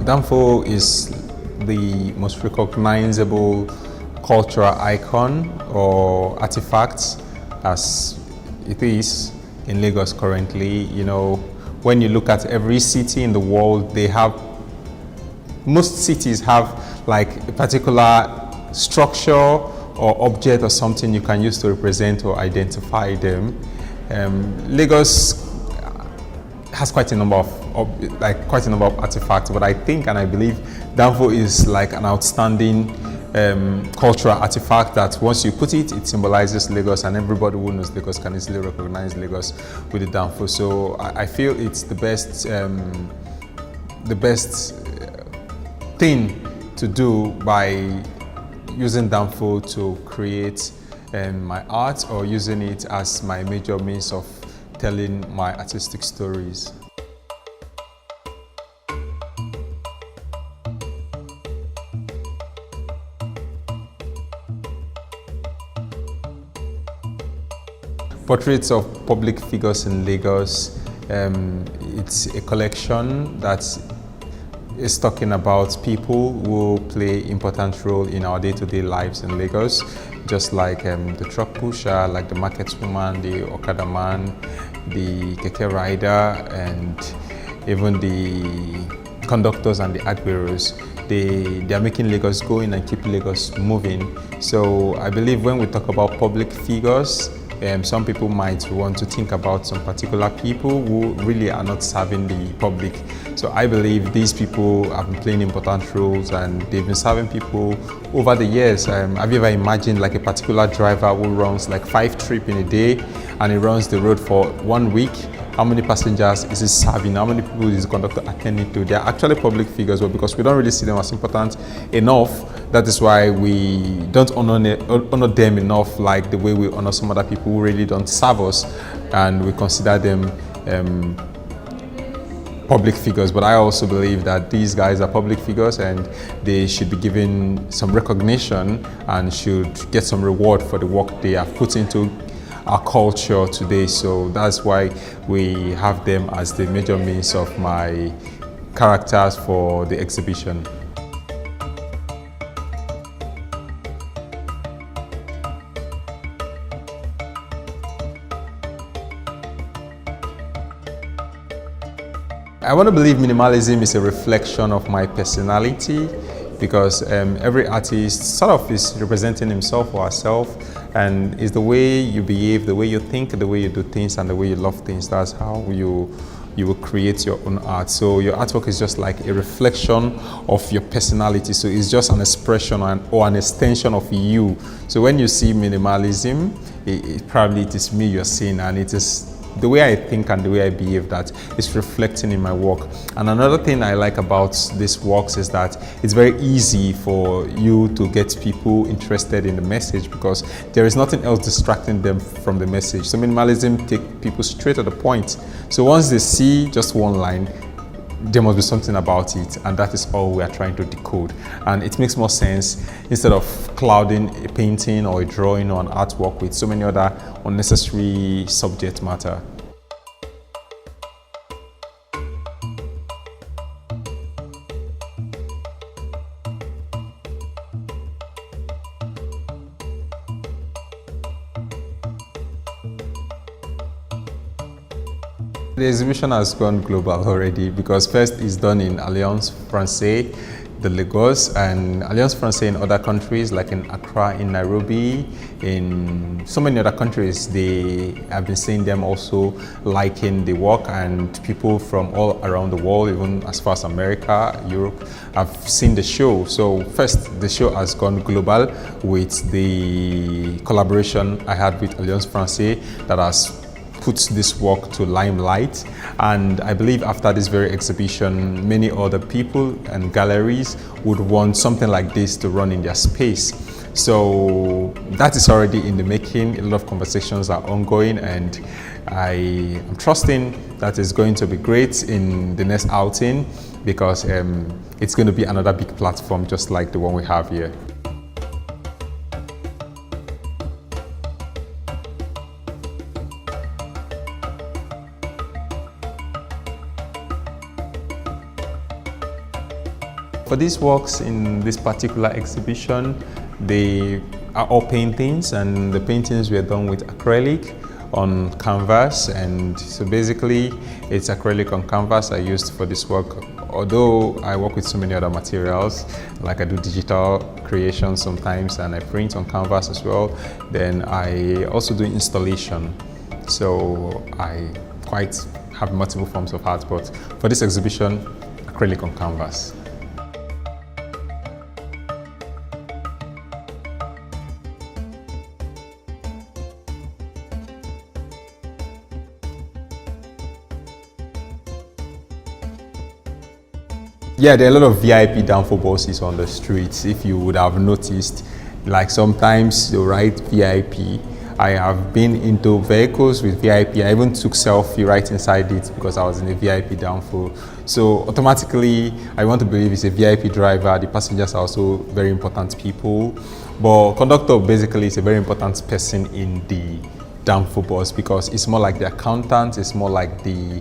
Danfo is the most recognizable cultural icon or artifact as it is in Lagos currently. You know, when you look at every city in the world, most cities have like a particular structure or object or something you can use to represent or identify them. Lagos has quite a number of artifacts, but I think and I believe Danfo is like an outstanding cultural artifact that once you put it, it symbolizes Lagos, and everybody who knows Lagos can easily recognize Lagos with the Danfo. So I feel it's the best thing to do by using Danfo to create my art, or using it as my major means of telling my artistic stories. Portraits of public figures in Lagos. It's a collection that is talking about people who play important role in our day-to-day lives in Lagos, just like the truck pusher, like the market woman, the Okada man, the keke rider, and even the conductors and the admirers. They are making Lagos going and keep Lagos moving. So I believe when we talk about public figures, some people might want to think about some particular people who really are not serving the public. So I believe these people have been playing important roles, and they've been serving people over the years. Have you ever imagined like a particular driver who runs like 5 trips in a day, and he runs the road for 1 week? How many passengers is he serving? How many people is the conductor attending to? They are actually public figures, but because we don't really see them as important enough, that is why we don't honor them enough, like the way we honor some other people who really don't serve us, and we consider them public figures. But I also believe that these guys are public figures, and they should be given some recognition and should get some reward for the work they have put into our culture today. So that's why we have them as the major means of my characters for the exhibition. I want to believe minimalism is a reflection of my personality, because every artist sort of is representing himself or herself, and it's the way you behave, the way you think, the way you do things, and the way you love things. That's how you will create your own art. So your artwork is just like a reflection of your personality. So it's just an expression or an extension of you. So when you see minimalism, it is me you're seeing, and it is the way I think and the way I behave that is reflecting in my work. And another thing I like about these works is that it's very easy for you to get people interested in the message, because there is nothing else distracting them from the message. So minimalism takes people straight to the point. So once they see just one line, there must be something about it, and that is all we are trying to decode. And it makes more sense instead of clouding a painting or a drawing or an artwork with so many other unnecessary subject matter. The exhibition has gone global already, because first it's done in Alliance Francaise, the Lagos, and Alliance Francaise in other countries like in Accra, in Nairobi, in so many other countries. They have been seeing them also liking the work, and people from all around the world, even as far as America, Europe, have seen the show. So first, the show has gone global with the collaboration I had with Alliance Francaise that has put this work to limelight, and I believe after this very exhibition, many other people and galleries would want something like this to run in their space. So that is already in the making. A lot of conversations are ongoing, and I am trusting that it's going to be great in the next outing, because it's going to be another big platform just like the one we have here. these works in this particular exhibition, they are all paintings, and the paintings were done with acrylic on canvas. And so basically it's acrylic on canvas I used for this work. Although I work with so many other materials, like I do digital creation sometimes and I print on canvas as well, then I also do installation. So I quite have multiple forms of art, but for this exhibition, acrylic on canvas. Yeah, there are a lot of VIP downfall buses on the streets. If you would have noticed, like sometimes you write VIP. I have been into vehicles with VIP. I even took selfie right inside it because I was in a VIP downfall. So automatically, I want to believe it's a VIP driver. The passengers are also very important people. But conductor basically is a very important person in the downfall bus because it's more like the accountant, it's more like the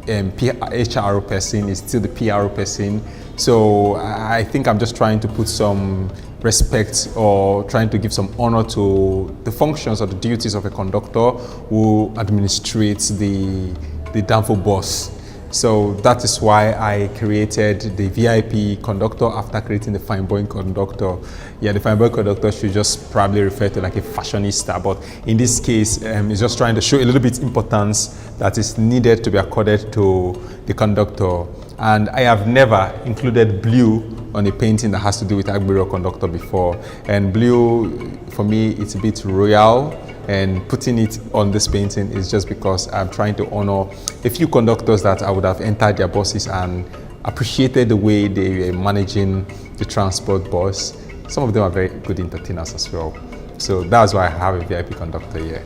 HR person, is still the PR person. So I think I'm just trying to put some respect or trying to give some honor to the functions or the duties of a conductor who administrates the downfall bus. So that is why I created the VIP conductor after creating the fine boy conductor. Yeah, the fine boy conductor should just probably refer to like a fashionista, but in this case, it's just trying to show a little bit importance that is needed to be accorded to the conductor. And I have never included blue on a painting that has to do with Agbero conductor before. And blue, for me, it's a bit royal. And putting it on this painting is just because I'm trying to honor a few conductors that I would have entered their buses and appreciated the way they were managing the transport bus. Some of them are very good entertainers as well. So that's why I have a VIP conductor here.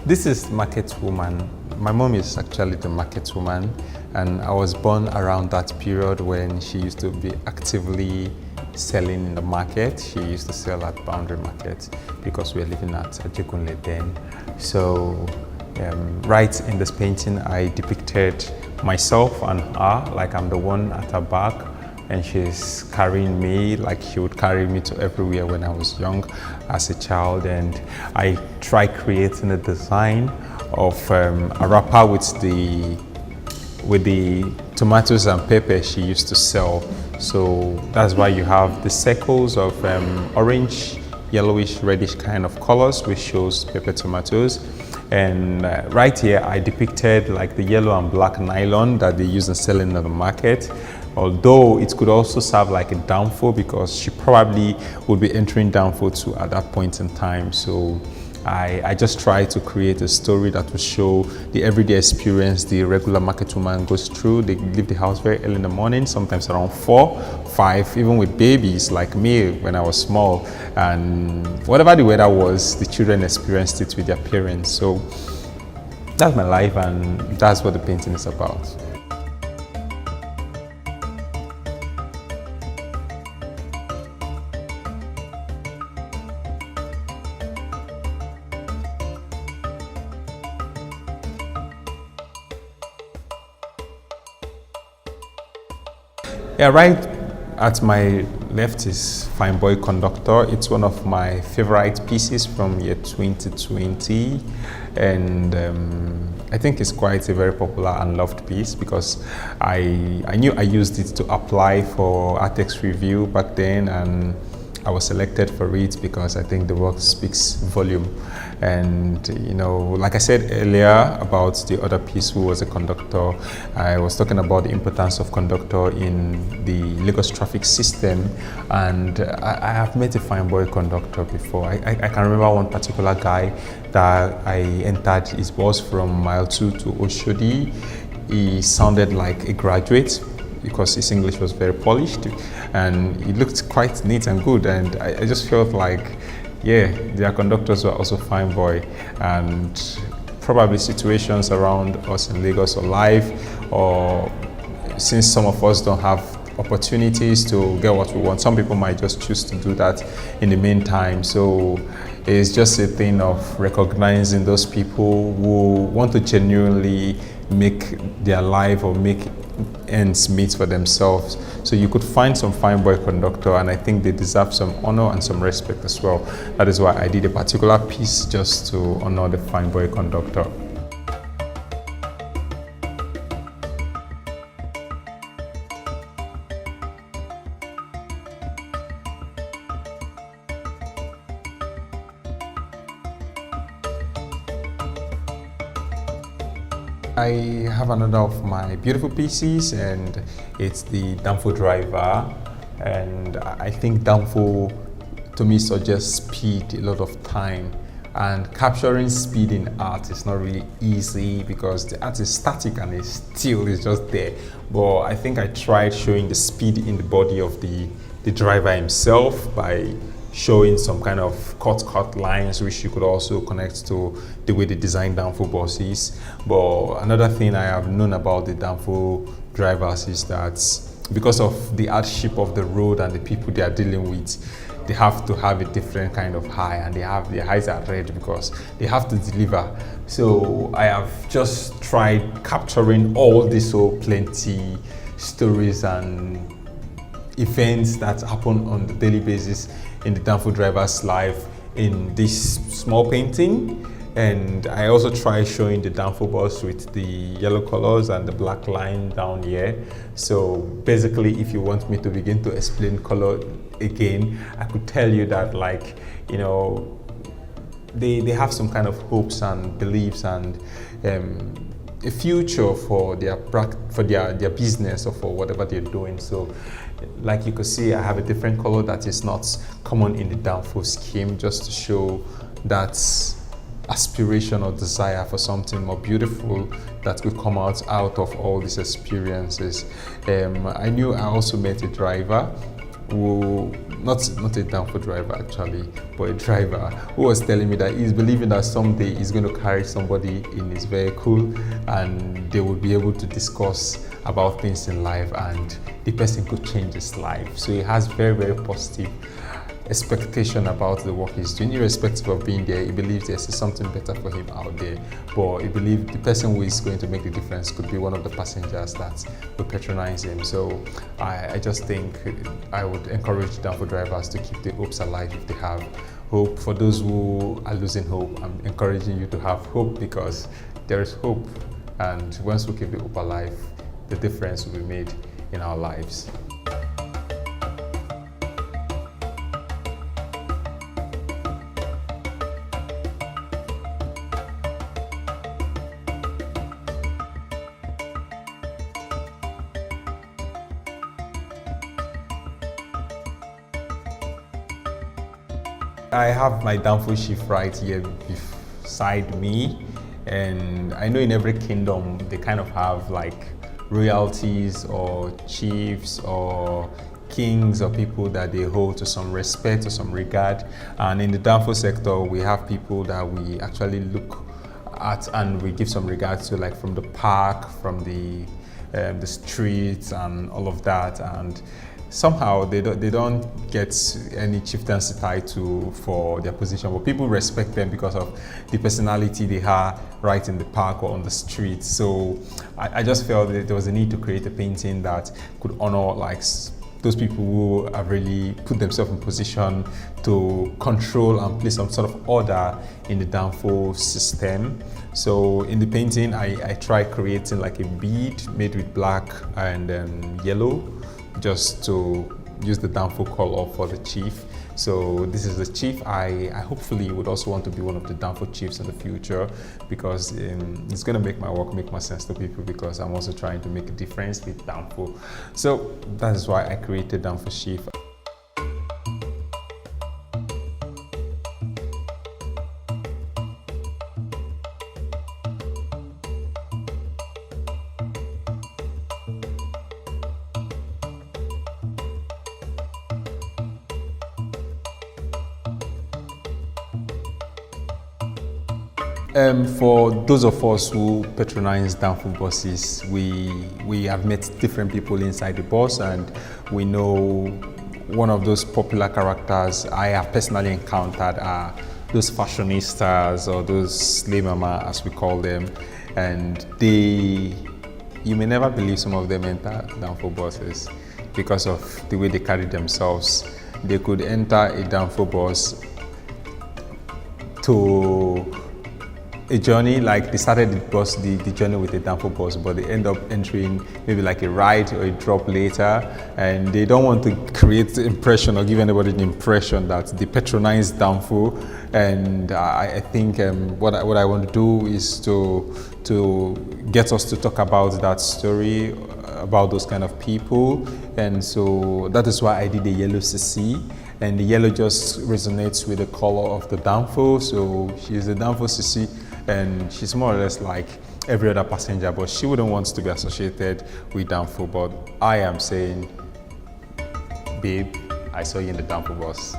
This is Market Woman. My mom is actually the market woman, and I was born around that period when she used to be actively selling in the market. She used to sell at Boundary Market because we were living at Ajegunle then. So right in this painting, I depicted myself and her, like I'm the one at her back, and she's carrying me like she would carry me to everywhere when I was young as a child. And I tried creating a design of a wrapper with the tomatoes and pepper she used to sell. So that's why you have the circles of orange, yellowish, reddish kind of colors, which shows pepper tomatoes. And right here I depicted like the yellow and black nylon that they use in selling in the market. Although it could also serve like a downfall because she probably would be entering downfall too at that point in time. So I just try to create a story that will show the everyday experience the regular market woman goes through. They leave the house very early in the morning, sometimes around 4, 5, even with babies like me when I was small. And whatever the weather was, the children experienced it with their parents. So that's my life, and that's what the painting is about. Yeah, right at my left is Fine Boy Conductor. It's one of my favorite pieces from year 2020, and I think it's quite a very popular and loved piece because I knew I used it to apply for Artex review back then, and I was selected for it because I think the work speaks volume. And you know, like I said earlier about the other piece who was a conductor, I was talking about the importance of conductor in the Lagos traffic system. And I have met a fine boy conductor before. I can remember one particular guy that I entered his bus from mile 2 to Oshodi. He sounded like a graduate because his English was very polished and he looked quite neat and good, and I just felt like, yeah, their conductors were also fine boy. And probably situations around us in Lagos or life or since some of us don't have opportunities to get what we want, some people might just choose to do that in the meantime. So it's just a thing of recognizing those people who want to genuinely make their life or make ends meet for themselves. So you could find some fine boy conductor, and I think they deserve some honor and some respect as well. That is why I did a particular piece just to honor the fine boy conductor. I have another of my beautiful pieces, and it's the Danfo driver. And I think Danfo to me suggests speed a lot of time, and capturing speed in art is not really easy because the art is static and it's still is just there. But I think I tried showing the speed in the body of the driver himself by showing some kind of cut lines which you could also connect to the way they design Danfo buses. But another thing I have known about the Danfo drivers is that because of the hardship of the road and the people they are dealing with, they have to have a different kind of high, and their eyes are red because they have to deliver. So I have just tried capturing all this so plenty stories and events that happen on the daily basis in the Danfo driver's life in this small painting. And I also try showing the Danfo bus with the yellow colors and the black line down here. So basically, if you want me to begin to explain color again, I could tell you that, like, you know, they have some kind of hopes and beliefs and a future for their business or for whatever they're doing. So like you could see, I have a different color that is not common in the Danfo scheme, just to show that aspiration or desire for something more beautiful that could come out of all these experiences. I knew I also met a driver who, not a Danfo driver actually, but a driver who was telling me that he's believing that someday he's going to carry somebody in his vehicle and they will be able to discuss about things in life and the person could change his life. So he has very, very positive expectation about the work he's doing, irrespective of being there. He believes there's something better for him out there, but he believes the person who is going to make the difference could be one of the passengers that will patronize him. So I just think I would encourage Danfo drivers to keep the hopes alive if they have hope. For those who are losing hope, I'm encouraging you to have hope, because there is hope, and once we keep the hope alive, the difference will be made in our lives. I have my Danfo chief right here beside me, and I know in every kingdom they kind of have like royalties or chiefs or kings or people that they hold to some respect or some regard. And in the Danfo sector, we have people that we actually look at and we give some regard to, like from the park, from the streets and all of that. And somehow they don't get any chieftaincy title for their position, but people respect them because of the personality they have right in the park or on the street. So I just felt that there was a need to create a painting that could honor like those people who have really put themselves in position to control and place some sort of order in the Danfo system. So in the painting, I tried creating like a bead made with black and yellow, just to use the Danfo color for the chief. So this is the chief. I hopefully would also want to be one of the Danfo chiefs in the future, because it's going to make my work make more sense to people, because I'm also trying to make a difference with Danfo. So that is why I created Danfo chief. For those of us who patronize Danfo buses, we have met different people inside the bus, and we know one of those popular characters I have personally encountered are those fashionistas or those slave mama, as we call them, and you may never believe some of them enter Danfo buses because of the way they carry themselves. They could enter a Danfo bus to a journey, like they started the journey with a Danfo bus, but they end up entering maybe like a ride or a drop later, and they don't want to create the impression or give anybody the impression that they patronize Danfo. And I think what I want to do is to get us to talk about that story, about those kind of people. And so that is why I did the yellow CC, and the yellow just resonates with the color of the Danfo. So she's a Danfo CC, and she's more or less like every other passenger, but she wouldn't want to be associated with Danfo. But I am saying, babe, I saw you in the Danfo bus.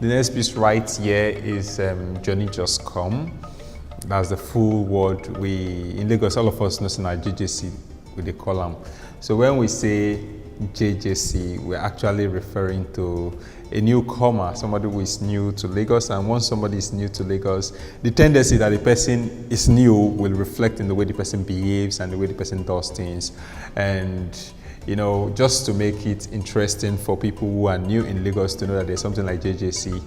The next piece right here is Journey Just Come. That's the full word. In Lagos, all of us know in our JJC with the column. So when we say JJC, we're actually referring to a newcomer, somebody who is new to Lagos. And once somebody is new to Lagos, the tendency that the person is new will reflect in the way the person behaves and the way the person does things. And you know, just to make it interesting for people who are new in Lagos to know that there's something like JJC,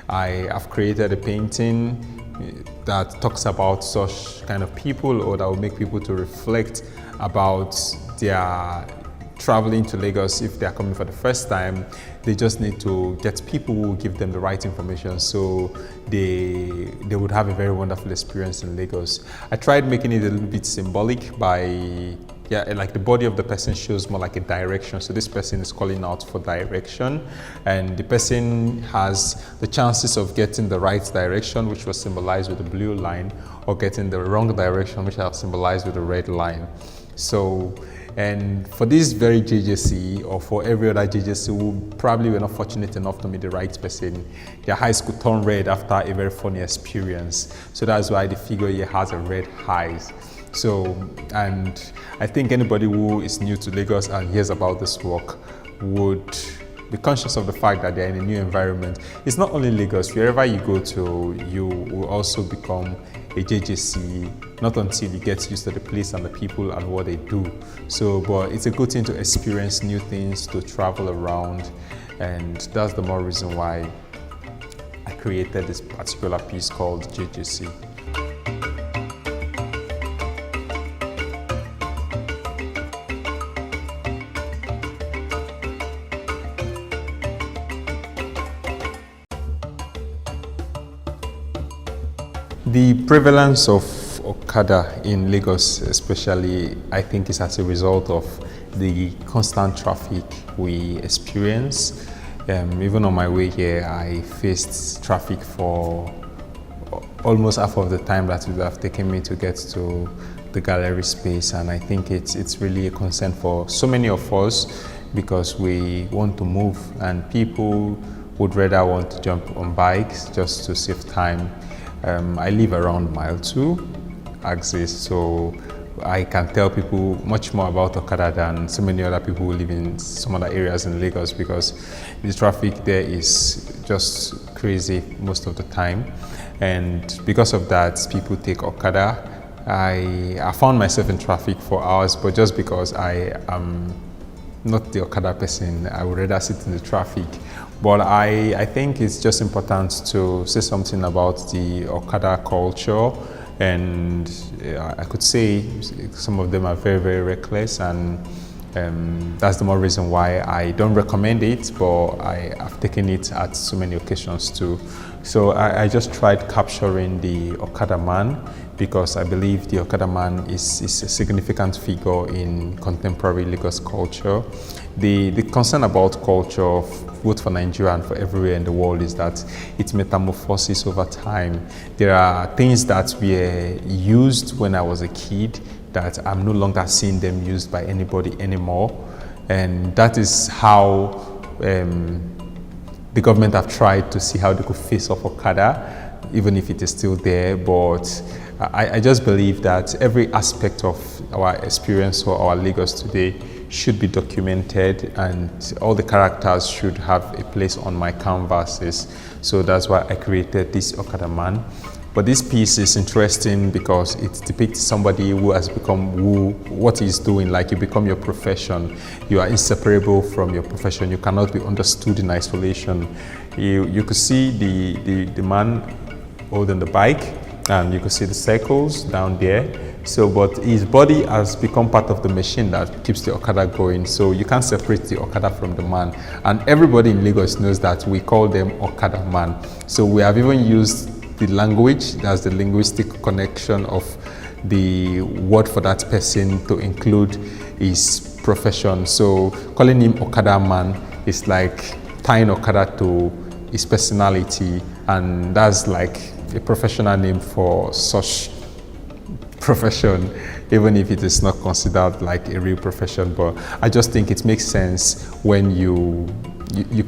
I have created a painting that talks about such kind of people, or that will make people to reflect about their traveling to Lagos. If they are coming for the first time, they just need to get people who will give them the right information, so they would have a very wonderful experience in Lagos. I tried making it a little bit symbolic by like the body of the person shows more like a direction. So this person is calling out for direction, and the person has the chances of getting the right direction, which was symbolized with the blue line, or getting the wrong direction, which are symbolized with the red line. So, and for this very JJC, or for every other JJC who probably were not fortunate enough to meet the right person, their eyes could turn red after a very funny experience. So that's why the figure here has a red eyes. So, and I think anybody who is new to Lagos and hears about this work would be conscious of the fact that they're in a new environment. It's not only Lagos, wherever you go to, you will also become a JJC, not until you get used to the place and the people and what they do. So, but it's a good thing to experience new things, to travel around, and that's the more reason why I created this particular piece called JJC. The prevalence of Okada in Lagos especially, I think, is as a result of the constant traffic we experience. Even on my way here, I faced traffic for almost half of the time that would have taken me to get to the gallery space, and I think it's really a concern for so many of us, because we want to move and people would rather want to jump on bikes just to save time. I live around mile 2 axis, so I can tell people much more about Okada than so many other people who live in some other areas in Lagos, because the traffic there is just crazy most of the time. And because of that, people take Okada. I found myself in traffic for hours, but just because I am not the Okada person, I would rather sit in the traffic. But I think it's just important to say something about the Okada culture, and I could say some of them are very, very reckless, and that's the more reason why I don't recommend it, but I have taken it at so many occasions too. So I just tried capturing the Okada man, because I believe the Okada man is a significant figure in contemporary Lagos culture. The concern about culture, both for Nigeria and for everywhere in the world, is that it metamorphoses over time. There are things that were used when I was a kid that I'm no longer seeing them used by anybody anymore. And that is how the government have tried to see how they could face off Okada, even if it is still there. But I just believe that every aspect of our experience or our Lagos today should be documented, and all the characters should have a place on my canvases. So that's why I created this Okada Man. But this piece is interesting because it depicts somebody who has become what he's doing. Like, you become your profession. You are inseparable from your profession. You cannot be understood in isolation. You could see the man holding the bike, and you could see the circles down there. So, but his body has become part of the machine that keeps the Okada going. So you can't separate the Okada from the man. And everybody in Lagos knows that we call them Okada Man. So we have even used the language, that's the linguistic connection of the word for that person to include his profession. So calling him Okada Man is like tying Okada to his personality, and that's like a professional name for such profession, even if it is not considered like a real profession. But I just think it makes sense when you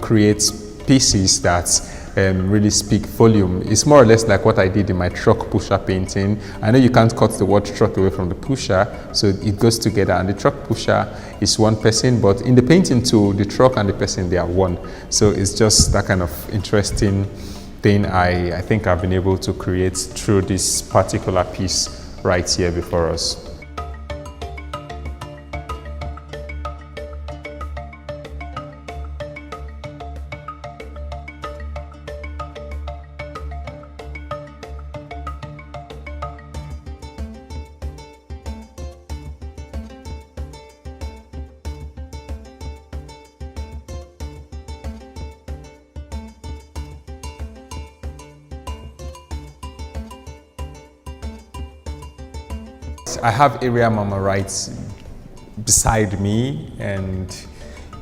create pieces that really speak volume. It's more or less like what I did in my truck pusher painting. I know you can't cut the word truck away from the pusher, so it goes together. And the truck pusher is one person, but in the painting too, the truck and the person, they are one. So it's just that kind of interesting thing I think I've been able to create through this particular piece right here before us. I have Area Mama right beside me, and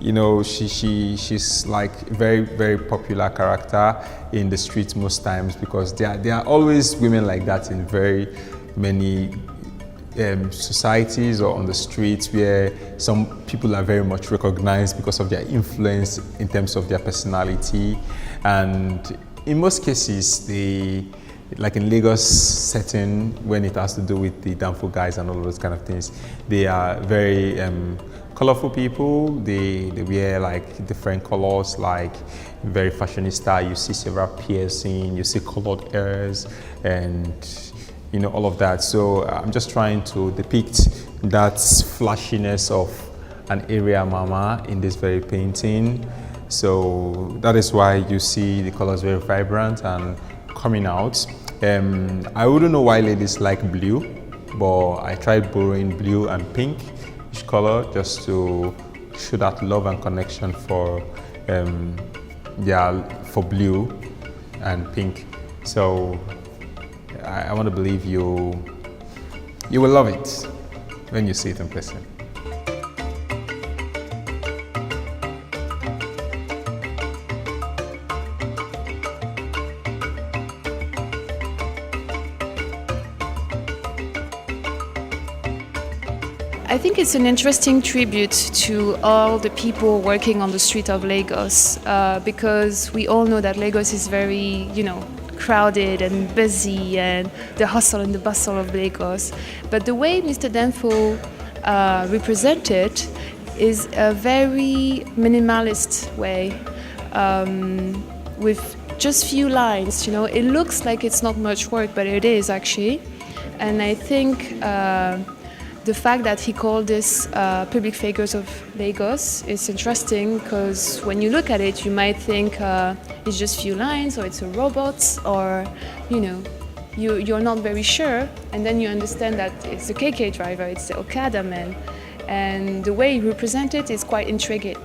you know, she's like a very, very popular character in the streets most times, because there are always women like that in very many societies or on the streets, where some people are very much recognized because of their influence in terms of their personality. And in most cases, like in Lagos setting, when it has to do with the Danfo guys and all those kind of things, they are very colorful people. They wear like different colors, like very fashionista. You see several piercing, you see colored hairs, and you know, all of that. So I'm just trying to depict that flashiness of an area mama in this very painting. So that is why you see the colors very vibrant and coming out. I wouldn't know why ladies like blue, but I tried borrowing blue and pink, each color, just to show that love and connection for for blue and pink. So I want to believe you will love it when you see it in person. I think it's an interesting tribute to all the people working on the street of Lagos, because we all know that Lagos is very, crowded and busy, and the hustle and the bustle of Lagos. But the way Mr. Danfo represented is a very minimalist way, with just few lines. It looks like it's not much work, but it is actually. And I think the fact that he called this public figures of Lagos is interesting, because when you look at it, you might think it's just few lines, or it's a robot, or you're not very sure, and then you understand that it's a KK driver, it's the Okada man, and the way he represented it is quite intriguing,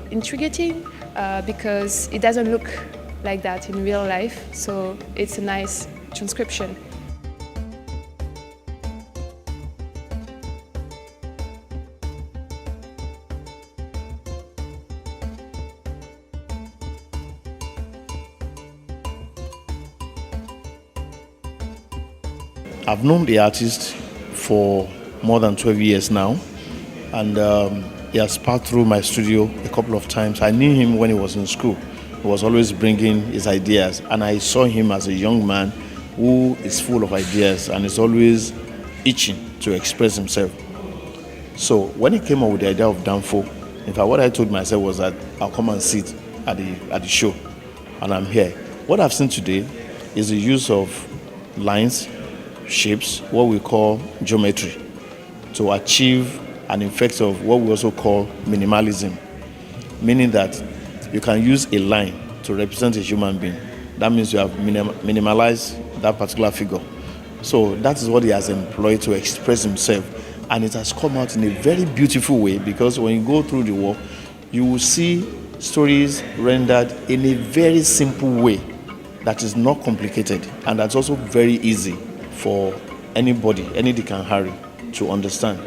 because it doesn't look like that in real life, so it's a nice transcription. I've known the artist for more than 12 years now, and he has passed through my studio a couple of times. I knew him when he was in school. He was always bringing his ideas, and I saw him as a young man who is full of ideas and is always itching to express himself. So when he came up with the idea of Danfo, in fact, what I told myself was that I'll come and sit at the show, and I'm here. What I've seen today is the use of lines, shapes, what we call geometry, to achieve an effect of what we also call minimalism, meaning that you can use a line to represent a human being. That means you have minimalized that particular figure. So that is what he has employed to express himself, and it has come out in a very beautiful way, because when you go through the work, you will see stories rendered in a very simple way that is not complicated, and that's also very easy for anybody, any Dick and Harry, to understand.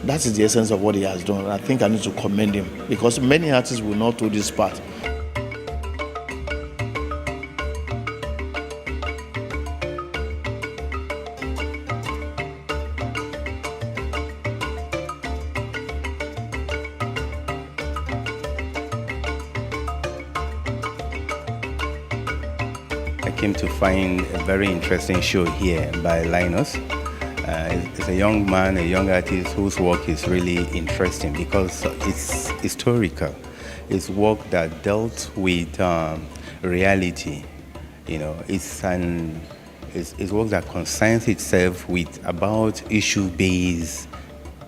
That is the essence of what he has done, and I think I need to commend him, because many artists will not do this part. I came to find a very interesting show here by Linus. It's a young man, a young artist whose work is really interesting because it's historical. It's work that dealt with reality. You know, it's work that concerns itself with about issue-based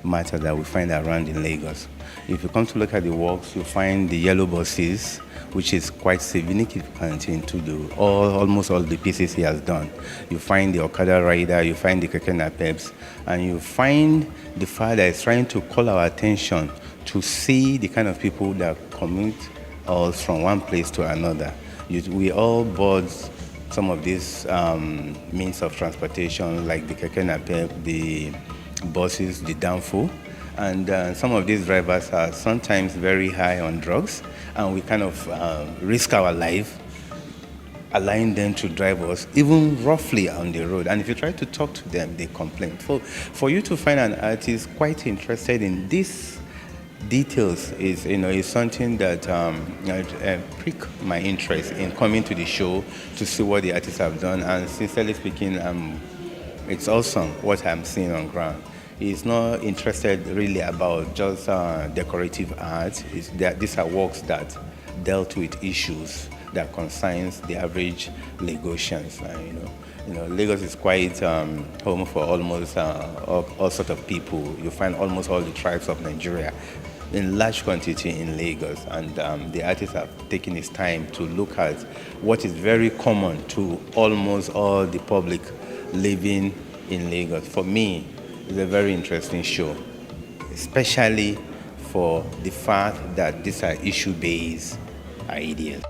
matter that we find around in Lagos. If you come to look at the works, you find the yellow buses, which is quite significant into almost all the pieces he has done. You find the Okada rider, you find the keke napeps, and you find the fact that it's trying to call our attention to see the kind of people that commute us from one place to another. We all board some of these means of transportation, like the keke napep, the buses, the danfo, and some of these drivers are sometimes very high on drugs, and we kind of risk our life allowing them to drive us even roughly on the road. And if you try to talk to them, they complain. For you to find an artist quite interested in these details is something that piqued my interest in coming to the show to see what the artists have done. And sincerely speaking, it's awesome what I'm seeing on ground. He's not interested really about just decorative art. These are works that dealt with issues that concerns the average Lagosians. Lagos is quite home for almost all sorts of people. You find almost all the tribes of Nigeria in large quantity in Lagos, and the artist have taken his time to look at what is very common to almost all the public living in Lagos. For me, it's a very interesting show, especially for the fact that these are issue-based ideas.